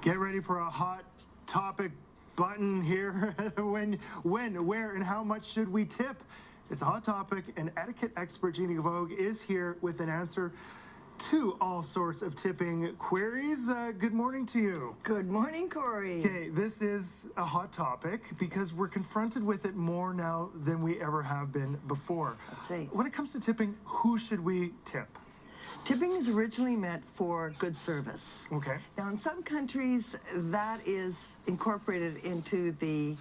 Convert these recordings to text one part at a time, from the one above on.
Get ready for a hot topic button here. When, where, and how much should we tip? It's a hot topic, and etiquette expert Jeannie Vaage is here with an answer to all sorts of tipping queries. Good morning to you. Good morning, Corey. Okay, this is a hot topic because we're confronted with it more now than we ever have been before. That's right. When it comes to tipping, who should we tip? Tipping is originally meant for good service. Okay. Now, in some countries, that is incorporated into the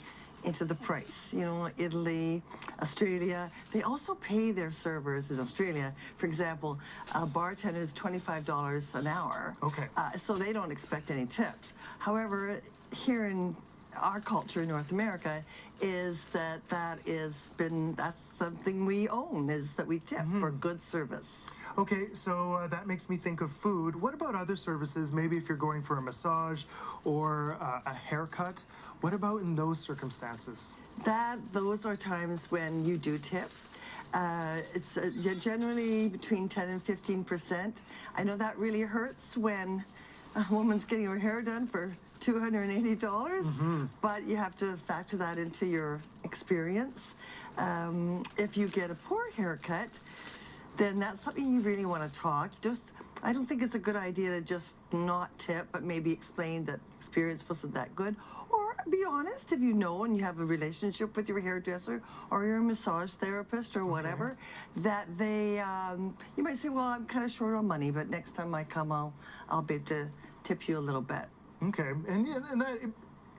price. You know, Italy, Australia, they also pay their servers in Australia. For example, a bartender is $25 an hour. Okay. So they don't expect any tips. However, here in our culture in North America is that's something we own, is that we tip for good service. Okay, so that makes me think of food. What about other services? Maybe if you're going for a massage or a haircut, what about in those circumstances? Those are times when you do tip. It's generally between 10 and 15%. I know that really hurts when a woman's getting her hair done for $280, but you have to factor that into your experience. If you get a poor haircut, then that's something you really want to talk. I don't think it's a good idea to just not tip, but maybe explain that experience wasn't that good. Or be honest, if you know and you have a relationship with your hairdresser or your massage therapist or whatever, that they, you might say, well, I'm kind of short on money, but next time I come, I'll be able to tip you a little bit. Okay, and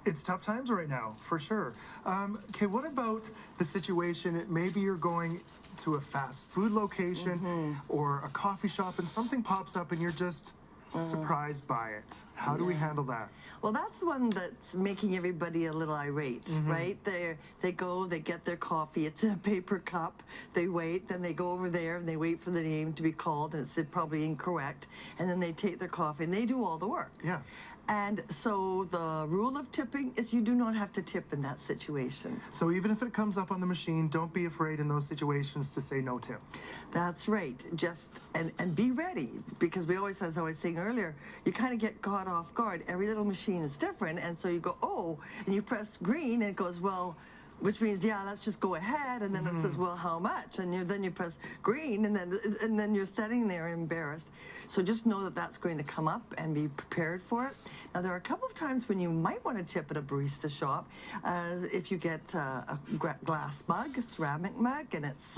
it's tough times right now, for sure. Okay, what about the situation, maybe you're going to a fast food location or a coffee shop and something pops up and you're just surprised by it. How do we handle that? Well, that's the one that's making everybody a little irate, right? They go, they get their coffee, it's in a paper cup, they wait, then they go over there and they wait for the name to be called, and it's probably incorrect, and then they take their coffee and they do all the work. Yeah. And so the rule of tipping is you do not have to tip in that situation. So even if it comes up on the machine, don't be afraid in those situations to say no tip. That's right. And be ready, because we always, as I was saying earlier, you kind of get caught off guard. Every little machine is different, and so you go, oh, and you press green, and it goes, well, which means, yeah, let's just go ahead, and then it says, well, how much? And then you press green, and then you're sitting there embarrassed. So just know that that's going to come up and be prepared for it. Now, there are a couple of times when you might want to tip at a barista shop. If you get a glass mug, a ceramic mug, and it's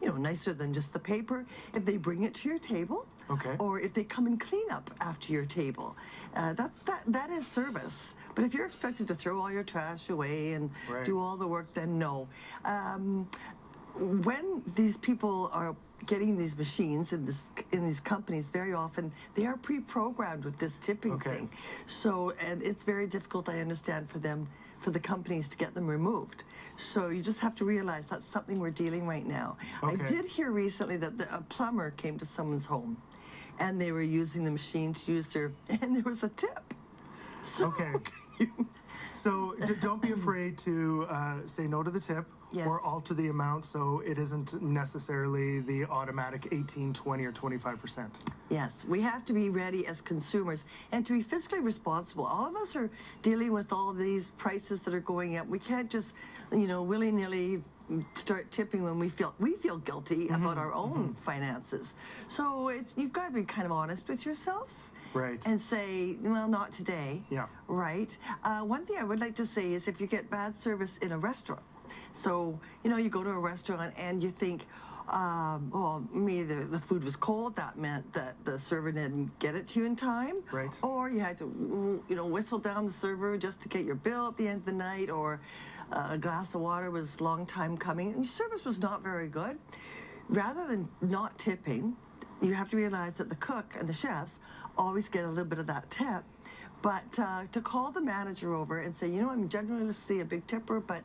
nicer than just the paper. If they bring it to your table, okay, or if they come and clean up after your table, that is service. But if you're expected to throw all your trash away and do all the work, then no. When these people are getting these machines in these companies, very often they are pre-programmed with this tipping thing. So, and it's very difficult, I understand, for the companies to get them removed. So you just have to realize that's something we're dealing right now. I did hear recently that a plumber came to someone's home, and they were using the machine to use and there was a tip. So, So don't be afraid to say no to the tip or alter the amount so it isn't necessarily the automatic 18, 20, or 25%. Yes, we have to be ready as consumers and to be fiscally responsible. All of us are dealing with all of these prices that are going up. We can't just, willy-nilly start tipping when we feel guilty about our own finances. So you've got to be kind of honest with yourself. Right. And say, well, not today. Yeah. Right. One thing I would like to say is if you get bad service in a restaurant, so, you go to a restaurant and you think, maybe the food was cold, that meant that the server didn't get it to you in time. Right. Or you had to, whistle down the server just to get your bill at the end of the night, or a glass of water was a long time coming, and your service was not very good. Rather than not tipping, you have to realize that the cook and the chefs always get a little bit of that tip, but to call the manager over and say, I'm generally a big tipper, but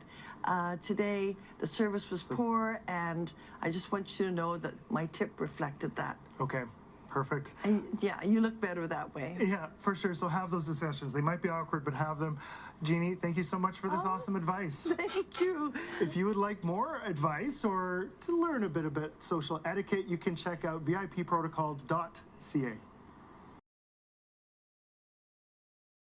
today the service was poor, and I just want you to know that my tip reflected that. Okay. Perfect. And yeah, you look better that way. Yeah, for sure. So have those discussions. They might be awkward, but have them. Jeannie, thank you so much for this awesome advice. Thank you. If you would like more advice or to learn a bit about social etiquette, you can check out vipprotocol.ca.